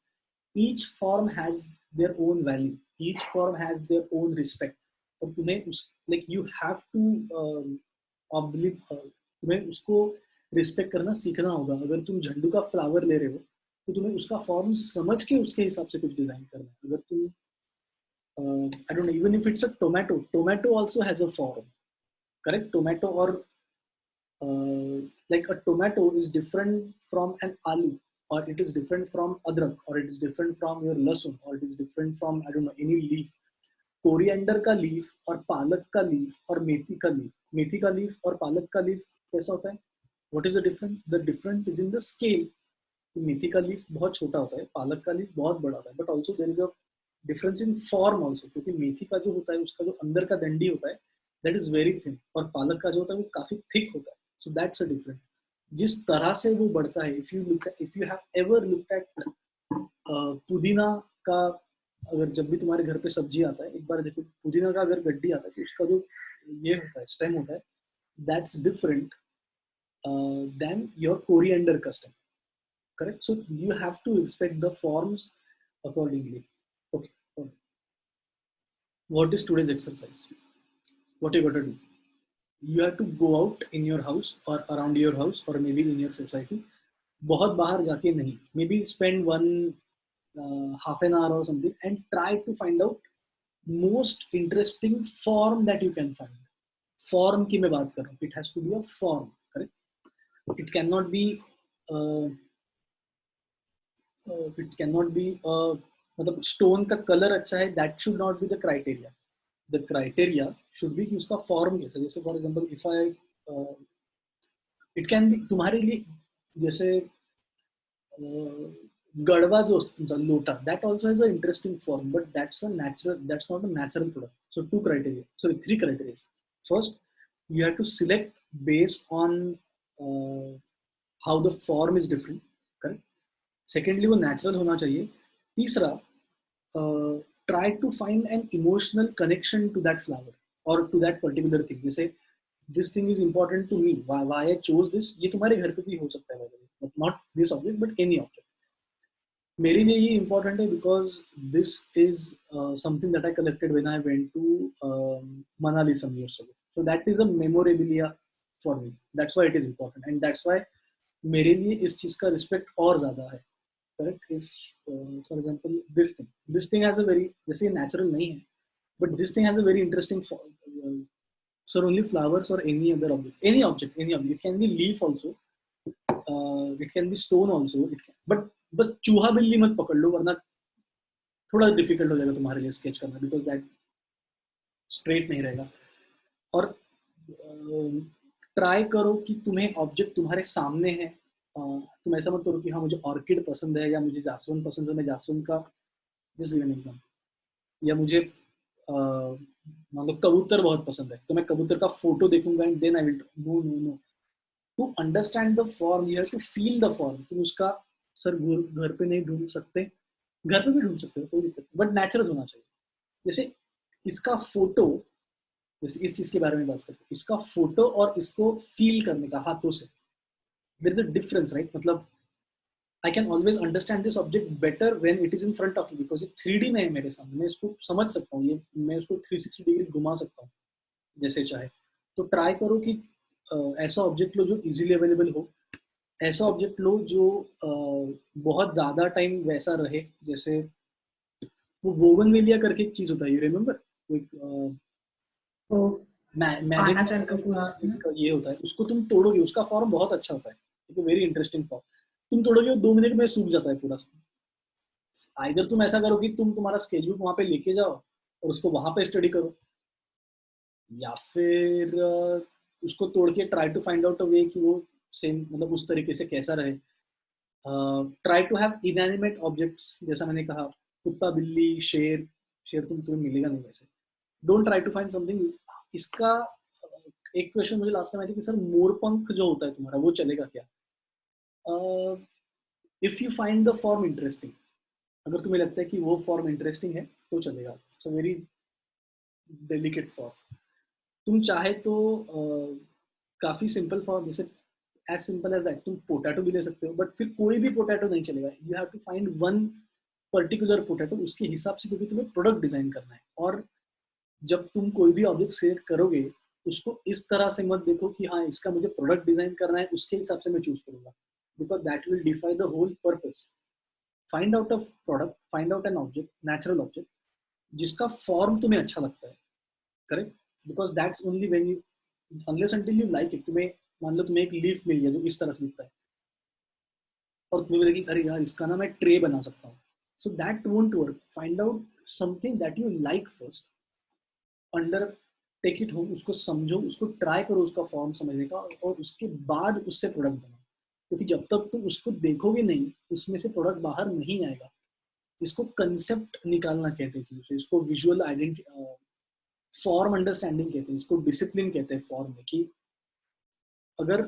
Each form has their own value, each form has their own respect, और तुम्हें उस लाइक यू हैव टू तुम्हें उसको रिस्पेक्ट करना सीखना होगा। अगर तुम झंडू का फ्लावर ले रहे हो तो तुम्हें उसका फॉर्म समझ के उसके हिसाब से कुछ डिजाइन करना है। अगर तुम I don't know, even if it's a tomato also has a form, correct? Tomato or like a tomato is different from an aloo, or it is different from adrak, or it is different from your lasun, or it is different from, I don't know, any leaf. Coriander का leaf और पालक का leaf और मेथी का leaf, मेथी का leaf और पालक का लीफ कैसा होता है? What is the difference? The difference is in the scale. मेथी का लीफ बहुत छोटा होता है, पालक का लीफ बहुत बड़ा होता है, but also there is a difference in form also, क्योंकि मेथी का जो होता है उसका जो अंदर का डंडी होता है दैट इज वेरी थिन, और पालक का जो होता है वो काफी थिक होता है। So that's a difference. जिस तरह से वो बढ़ता है, if you have ever looked at पुदीना का, अगर जब भी तुम्हारे घर पे सब्जी आता है, एक बार देखो पुदीना का अगर गड्डी आता है तो उसका जो ये होता है, स्टेम होता है, that's different than your coriander का stem. Correct? So you have to respect the forms accordingly. Okay. What is today's exercise? What you got to do? You have to go out in your house or around your house or maybe in your society. बहुत बाहर जाके नहीं. Maybe spend one half an hour or something and try to find out most interesting form that you can find. Form की मैं बात कर रहा हूँ. It has to be a form. Correct? It cannot be it cannot be मतलब stone का colour अच्छा है, that should not be the criteria. The criteria should be कि उसका फॉर्म कैसा। जैसे for example if I it can be तुम्हारे लिए, जैसे गड़वा जो तुमचा लोटा, that also has a interesting form, but that's not a natural product. So two criteria, sorry 3 criteria. First, you have to select based on how the form is different, correct? Secondly वो natural होना चाहिए। तीसरा, try to find an emotional connection to that flower or to that particular thing. जैसे this thing is important to me, why I chose this, ये तुम्हारे घर पे भी हो सकता है, but not this object but any object. मेरे लिए ये important है because this is something that I collected when I went to Manali some years ago. So that is a memorabilia for me. That's why it is important and that's why मेरे लिए इस चीज का respect और ज़्यादा है. Correct? If for example this thing has a very, जैसे ये natural नहीं है, but this thing has a very interesting so only flowers or any other object, any object, it can be leaf also, it can be stone also, but बस चूहा बिल्ली मत पकड़ लो वरना थोड़ा डिफिकल्ट हो जाएगा तुम्हारे लिए स्केच करना, बिकॉज दैट स्ट्रेट नहीं रहेगा. और ट्राई करो कि तुम्हें ऑब्जेक्ट तुम्हारे सामने है. तुम ऐसा मत करो कि हाँ मुझे ऑर्किड पसंद है या मुझे जासवन पसंद है, मैं जासवन का जस्ट गिव एन एग्जांपल, या मुझे मान लो कबूतर बहुत पसंद है तो मैं कबूतर का फोटो देखूंगा and then I will no no no to understand the form, you have to feel the form. तुम उसका सर घर पे नहीं ढूंढ सकते, घर पे भी ढूंढ सकते हो कोई दिक्कत नहीं, बट नेचुरल होना चाहिए. जैसे इसका फोटो, जैसे इस चीज के बारे में बात करते हैं, इसका फोटो और इसको फील करने का हाथों से, there is a difference right. मतलब I can always understand this object better when it is in front of me, because ये 3D में है मेरे सामने, मैं इसको समझ सकता हूँ, ये मैं इसको 360 डिग्री घुमा सकता हूँ जैसे चाहे. तो ट्राई करो कि ऐसा ऑब्जेक्ट लो जो इजीली अवेलेबल हो, ऐसा ऑब्जेक्ट लो जो बहुत ज्यादा टाइम वैसा रहे. जैसे वो बोगनवेलिया करके एक चीज होता है, यू रिमेम्बर, मैजिक ये होता है, उसको तुम तोड़ोगे उसका फॉर्म बहुत अच्छा होता है, वेरी इंटरेस्टिंग फॉर्म. तुम तोड़ोगे 2 मिनट में सूख जाता है पूरा. आइदर तुम ऐसा करो कि तुम तुम्हारा स्केच बुक वहां पे लेके जाओ और उसको वहां पे स्टडी करो, या फिर उसको तोड़ के try to find out a way कि वो सेम मतलब उस तरीके से कैसा रहे. Try to have inanimate objects, जैसा मैंने कहा कुत्ता बिल्ली शेर, शेर तुम्हें मिलेगा नहीं वैसे. Don't try to find something. इसका एक क्वेश्चन मुझे लास्ट टाइम आई थी कि सर मोरपंख जो होता है तुम्हारा वो चलेगा क्या. If you find the form interesting, अगर तुम्हें लगता है कि वो फॉर्म इंटरेस्टिंग है तो चलेगा. It's a very delicate form. तुम चाहे तो काफी सिंपल फॉर्म, जैसे as simple as that, तुम पोटैटो भी ले सकते हो, बट फिर कोई भी पोटैटो नहीं चलेगा. You have to find one particular potato उसके हिसाब से, क्योंकि तुम्हें प्रोडक्ट डिजाइन करना है. और जब तुम कोई भी ऑब्जेक्ट सेलेक्ट करोगे उसको इस तरह से मत देखो कि हाँ इसका मुझे प्रोडक्ट डिजाइन करना है उसके हिसाब से मैं चूज करूंगा, because that will define the whole purpose. Find out a product, find out an object, natural object जिसका फॉर्म तुम्हें अच्छा लगता है. Correct? Because that's only when you, unless until you like it. तुम्हें मान लो तुम्हें एक लीफ मिल गया जो इस तरह से दिखता है और तुम्हें लगी अरे यार इसका ना मैं ट्रे बना सकता हूँ, so that won't work. Find out something that you like first, under take it home, उसको समझो, उसको ट्राई करो उसका फॉर्म समझने का, और उसके बाद उससे प्रोडक्ट बनाओ. क्योंकि जब तक तुम उसको देखोगे नहीं उसमें से प्रोडक्ट बाहर नहीं आएगा. इसको कंसेप्ट निकालना कहते हैं, इसको विजुअल आइडेंटिटी, फॉर्म अंडरस्टैंडिंग कहते हैं, इसको डिसिप्लिन कहते हैं फॉर्म में. कि अगर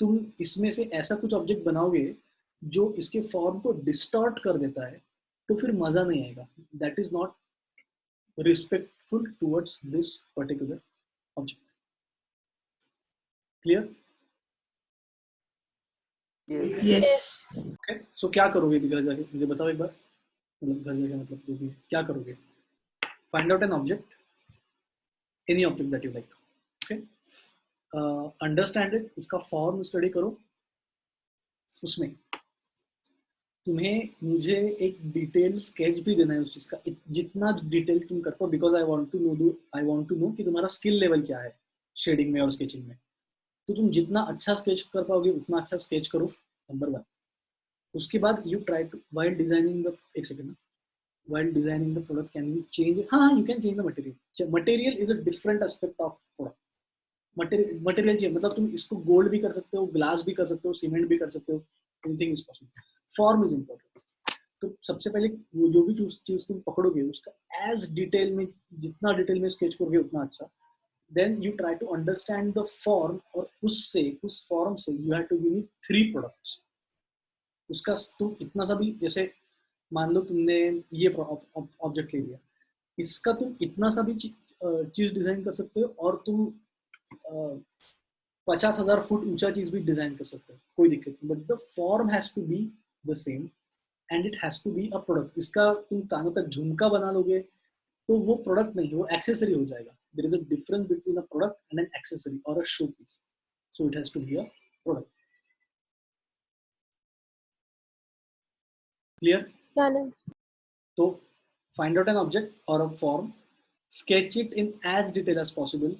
तुम इसमें से ऐसा कुछ ऑब्जेक्ट बनाओगे जो इसके फॉर्म को डिस्टॉर्ट कर देता है तो फिर मजा नहीं आएगा. That is not respectful towards this particular object. Clear? Yes. Okay, so क्या करोगे घर जाके मुझे बताओ एक बार. मतलब घर जाके मतलब जो भी क्या करोगे, find out an object, any object that you like. Okay, understand it, उसका फॉर्म स्टडी करो. उसमें तुम्हें मुझे एक डिटेल स्केच भी देना है उस चीज का, जितना डिटेल तुम कर पाओ, because I want to know कि तुम्हारा स्किल लेवल क्या है शेडिंग में और स्केचिंग में. तो तुम जितना अच्छा स्केच कर पाओगे उतना अच्छा स्केच करो, नंबर 1. उसके बाद you try to while designing the, एक second, while designing the product can you change it? हाँ, you can change the material. Material is a different aspect of product. Material चाहिए मतलब तुम इसको गोल्ड भी कर सकते हो, ग्लास भी कर सकते हो, सीमेंट भी कर सकते हो, anything is possible. Form is important. तो सबसे पहले वो जो भी चीज तुम पकड़ोगे उसका एज डिटेल में, जितना डिटेल में स्केच करोगे उतना अच्छा. Then you try to understand the form, और उस फॉर्म से you have to give me 3 products. उसका तुम इतना सा भी, जैसे मान लो तुमने ये ऑब्जेक्ट ले लिया, इसका तुम इतना सा भी चीज डिजाइन कर सकते हो, और तुम 50,000 फुट ऊंचा चीज भी डिजाइन कर सकते हो, कोई दिक्कत नहीं, but the form has to be the same and it has to be a product. इसका तुम कानों का झुमका बना लोगे तो वो प्रोडक्ट नहीं, वो एक्सेसरी हो जाएगा। There is a difference between a product and an accessory और a show piece, so it has to be a product. Clear? चालेल. तो find out an object or a form, sketch it in as detail as possible,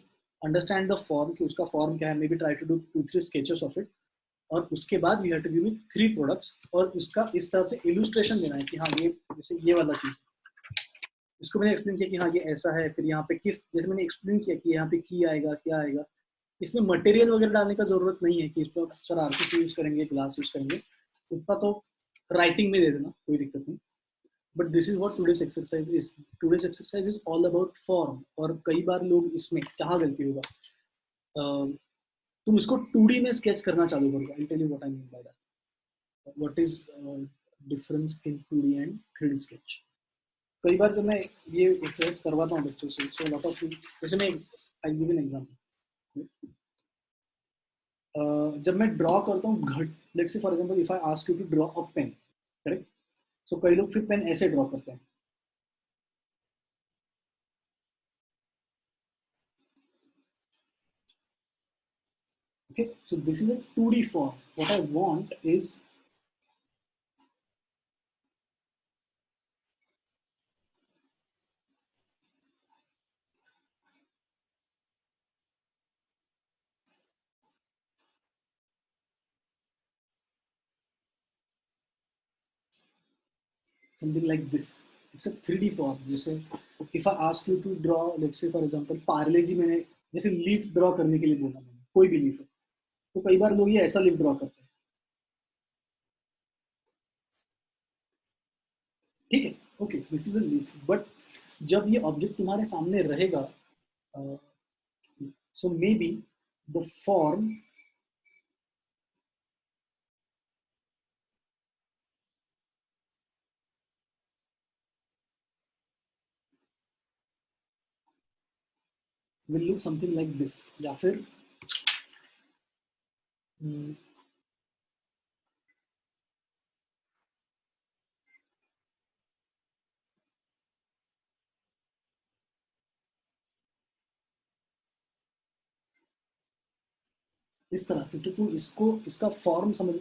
understand the form कि उसका form क्या है, maybe try to do 2-3 sketches of it, और उसके बाद we have to give me 3 products, और उसका इस तरह से illustration देना है कि हाँ ये जैसे ये वाला चीज, इसको मैंने एक्सप्लेन किया कि हाँ ये ऐसा है, फिर यहाँ पे किस, जैसे मैंने एक्सप्लेन किया कि यहाँ पे की आएगा क्या आएगा। इसमें मटेरियल वगैरह डालने का जरूरत नहीं है कि इस पर सर आरसीसी यूज करेंगे, ग्लास यूज करेंगे, उतना तो राइटिंग में दे देना, कोई दिक्कत नहीं। But this is what today's exercise is. Today's exercise is all about form. और कई बार लोग इसमें कहाँ गलती होगा, तुम इसको 2D में स्केच करना चालू करोगे। I tell you what I mean by that, what is difference in 2D and 3D sketch. कई बार जब मैं ये एक्सरसाइज करवाता हूँ बच्चों से, सो लॉट ऑफ, जैसे मैं आई गिव एन एग्जांपल, जब मैं ड्रॉ करता हूँ घट, let's say for example if I ask you to draw a pen, correct, so कई लोग फिर पेन ऐसे ड्रॉ करते हैं, okay, so this is a 2D form. What I want is something like this. It's a 3D form. जैसे if I ask you to draw, let's say for example Parle जी, मैंने जैसे leaf draw करने के लिए बोला, मैंने कोई भी लीफ है, तो कई बार लोग ये ऐसा लीफ ड्रॉ करते हैं, ठीक है, okay, this is a leaf, but जब ये ऑब्जेक्ट तुम्हारे सामने रहेगा, so may be the form will look something like this, या फिर इस तरह से। तो तुम इसको, इसका फॉर्म समझ,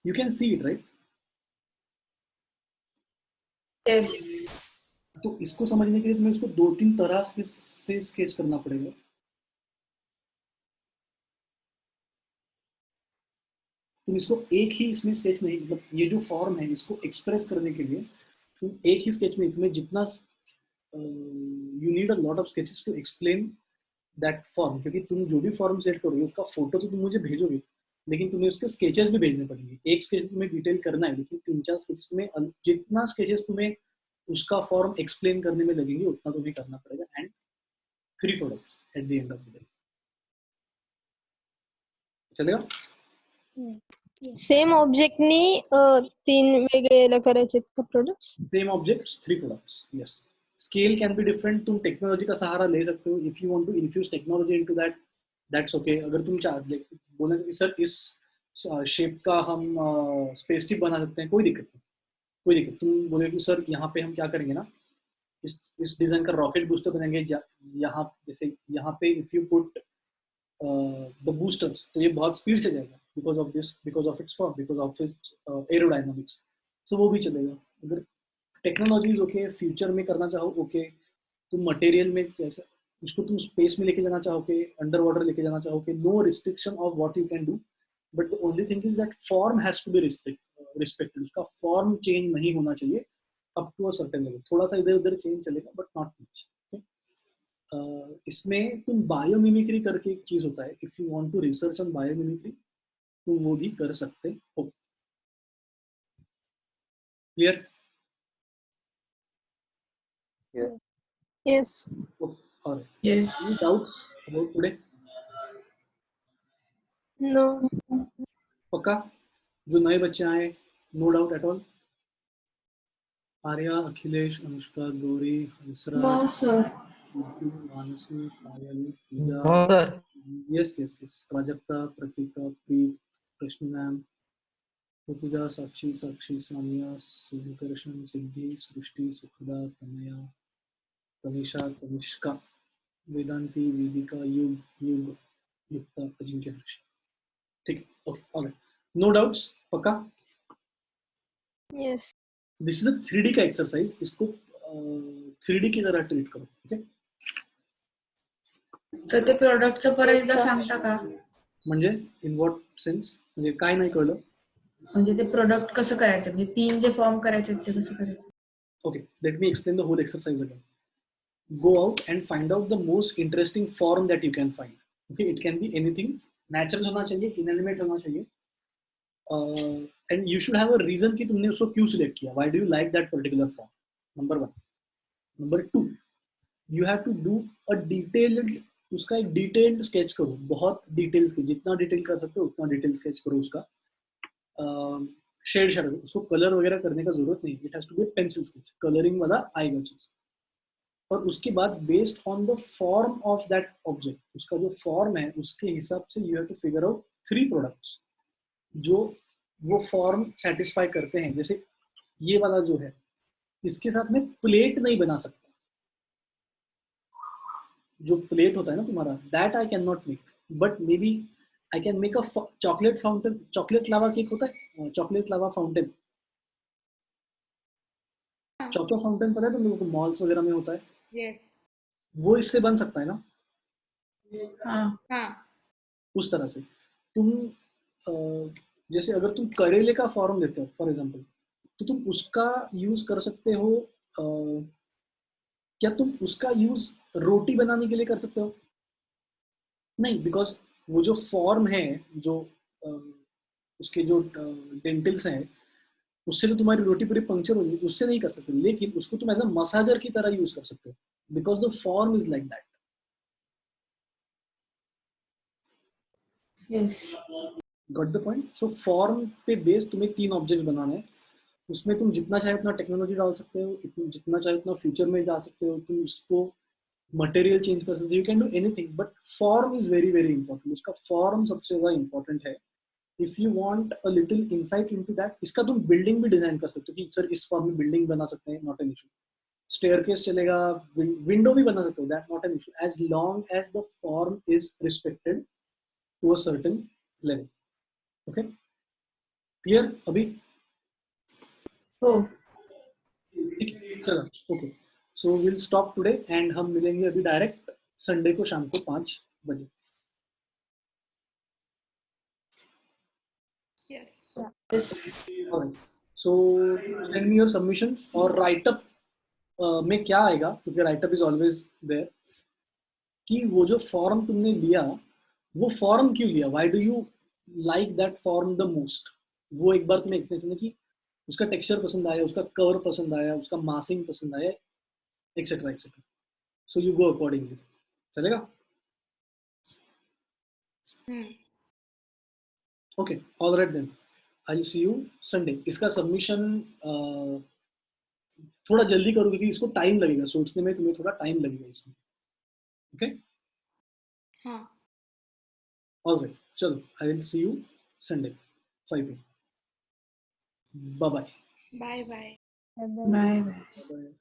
you can see it right. Yes. तो इसको समझने के लिए तुम्हें इसको 2-3 तरह से स्केच करना पड़ेगा। तुम इसको एक ही इसमें स्केच नहीं, मतलब ये जो फॉर्म है इसको एक्सप्रेस करने के लिए तुम एक ही स्केच में, तुम्हें जितना you need a lot of sketches to explain that form, क्योंकि तुम जो भी फॉर्म सेट करोगे उसका फोटो तो तुम मुझे भेजोगे, लेकिन तुम्हें उसके स्केचेस भी भेजने पड़ेंगे। एक स्केच तुम्हें डिटेल करना है, लेकिन 3-4 स्केचेस में जितना स्केचेस तुम्हें उसका फॉर्म एक्सप्लेन करने में लगेंगे उतना तुम्हें करना पड़ेगा, and 3 products at the end of the day. चलेगा? सेम ऑब्जेक्टनी 3 वेगळे करायचे का products? Same objects 3 products, yes. Scale can be different, तुम टेक्नोलॉजी का सहारा ले सकते हो if you want to infuse technology into that, that's okay. अगर तुम बोले कि सर इस शेप का हम स्पेसशिप बना सकते हैं, कोई दिक्कत नहीं, कोई दिक्कत। तुम बोले कि सर यहाँ पे हम क्या करेंगे ना, इस डिजाइन का रॉकेट बूस्टर बनाएंगे, यहाँ जैसे यहाँ पे if you put the boosters तो ये बहुत स्पीड से जाएगा, because of this, because of its form, because of its aerodynamics, so वो भी चलेगा। अगर टेक्नोलॉजीज ओके, फ्यूचर में करना चाहो ओके, तुम मटेरियल में कैसे उसको तुम स्पेस में लेके जाना चाहोगे, अंडर वाटर लेके जाना चाहोगे, no restriction of what you can do, but the only thing is that form has to be respected. उसका फॉर्म चेंज नहीं होना चाहिए up to a certain level, थोड़ा सा इधर उधर चेंज चलेगा बट नॉट मच। इसमें तुम बायोमिमिक्री करके एक चीज होता है, if you want to research on biomimicry तुम वो भी कर सकते हो। क्लियर? यस. और yes. any doubts about today? No. पक्का? जो नए बच्चे आए, no doubt at all? Arya, Akhilesh, Anushka, Gauri, Hansraj, No, sir. Mansi, Payal, Pooja, No, sir. Yes yes yes, Prajakta, Pratika, Preet, Krishna ma'am, Rutuja, Sakshi, Sakshi, Saniya, Sudarshan, Siddhi, Srushti, Sukhada, Tanaya, Tanisha, Tanishka, Vedanti, वेदिका, युग, युग, युक्ता, अजिंक्य, हर्ष। ठीक है, ओके, ऑलराइट, नो डाउट्स, पक्का? Yes. This is a 3D का एक्सरसाइज, इसको 3D की तरह ट्रीट करो, ठीक है? सर ते प्रोडक्टचं परत एकदा सांगता का? म्हणजे इन व्हॉट सेन्स? म्हणजे काय नाही कळलं? म्हणजे ते प्रोडक्ट कसं करायचं, म्हणजे 3 जे फॉर्म करायचे ते कसं करायचं? Okay, let me explain the whole exercise again. Go out and find out the most interesting form that you can find. Okay, it can be anything. Natural होना चाहिए, inanimate होना चाहिए. And you should have a reason कि तुमने उसको क्यों select किया. Why do you like that particular form? Number 1. Number 2, you have to do a detailed, उसका एक detailed sketch करो. बहुत details की, जितना detail कर सकते हो उतना detailed sketch करो उसका. शेड उसको कलर वगैरह करने का जरूरत नहीं, it has to be pencil sketch, colouring वाला आएगा चीज. और उसके बाद based on the form of that object, उसका जो फॉर्म है उसके हिसाब से you have to figure out 3 products जो वो फॉर्म सेटिस्फाई करते हैं. जैसे ये वाला जो है, इसके साथ में प्लेट नहीं बना सकता. जो प्लेट होता है ना तुम्हारा, that I can not make, but may be I can make a chocolate fountain, chocolate lava cake होता है, chocolate lava fountain. chocolate fountain पता है तुम लोगों को, मॉल्स वगैरह में होता है. Yes. वो इससे बन सकता है ना. हाँ. उस तरह से तुम जैसे अगर तुम करेले का फॉर्म देते हो फॉर एग्जांपल, तो तुम उसका यूज कर सकते हो. क्या तुम उसका यूज रोटी बनाने के लिए कर सकते हो? नहीं, बिकॉज वो जो फॉर्म है, जो उसके जो डेंटल्स हैं, उससे तो तुम्हारी रोटी पूरी पंक्चर हो जाएगी, उससे नहीं कर सकते. लेकिन उसको तुम एज अ मसाजर की तरह यूज कर सकते हो, because the form is like that. Yes. Got the point? So form पे बेस तुम्हें 3 ऑब्जेक्ट बनाने हैं. उसमें तुम जितना चाहे उतना टेक्नोलॉजी डाल सकते हो, जितना चाहे उतना फ्यूचर में जा सकते हो, तुम उसको मटेरियल चेंज कर सकते हो, you can do anything, but form is very very important. उसका फॉर्म सबसे ज्यादा इंपॉर्टेंट है. If you want a little insight into that, इसका तुम बिल्डिंग भी डिजाइन कर सकते हो कि सर इस फॉर्म में बिल्डिंग बना सकते हैं, नॉट एन इशू. स्टेयरकेस चलेगा, विंडो भी बना सकते हो, that not an issue, as long as the form is respected to a certain level. Okay, clear अभी? हो. ठीक है, चलो, okay. So will stop today and हम मिलेंगे अभी डायरेक्ट संडे को शाम को 5 बजे. Yes. Yes. Alright. So send me your submissions और write up में क्या आएगा, क्योंकि write up is always there, कि वो जो फॉर्म तुमने लिया, वो फॉर्म क्यों लिया, why do you like that form the most. वो एक बार तुम्हें इतने सुने कि उसका टेक्सचर पसंद आया, उसका कवर पसंद आया, उसका मासिंग पसंद आया, etcetera etcetera. So you go accordingly. चलेगा? Okay, alright then, I will see you Sunday. इसका सबमिशन थोड़ा जल्दी करो क्योंकि इसको टाइम लगेगा, सोचने में तुम्हें थोड़ा टाइम लगेगा इसमें. ओके, हाँ. ऑलराइट, चलो, I will see you Sunday 5 PM. Bye bye. Bye bye. Bye-bye. Bye bye. Bye.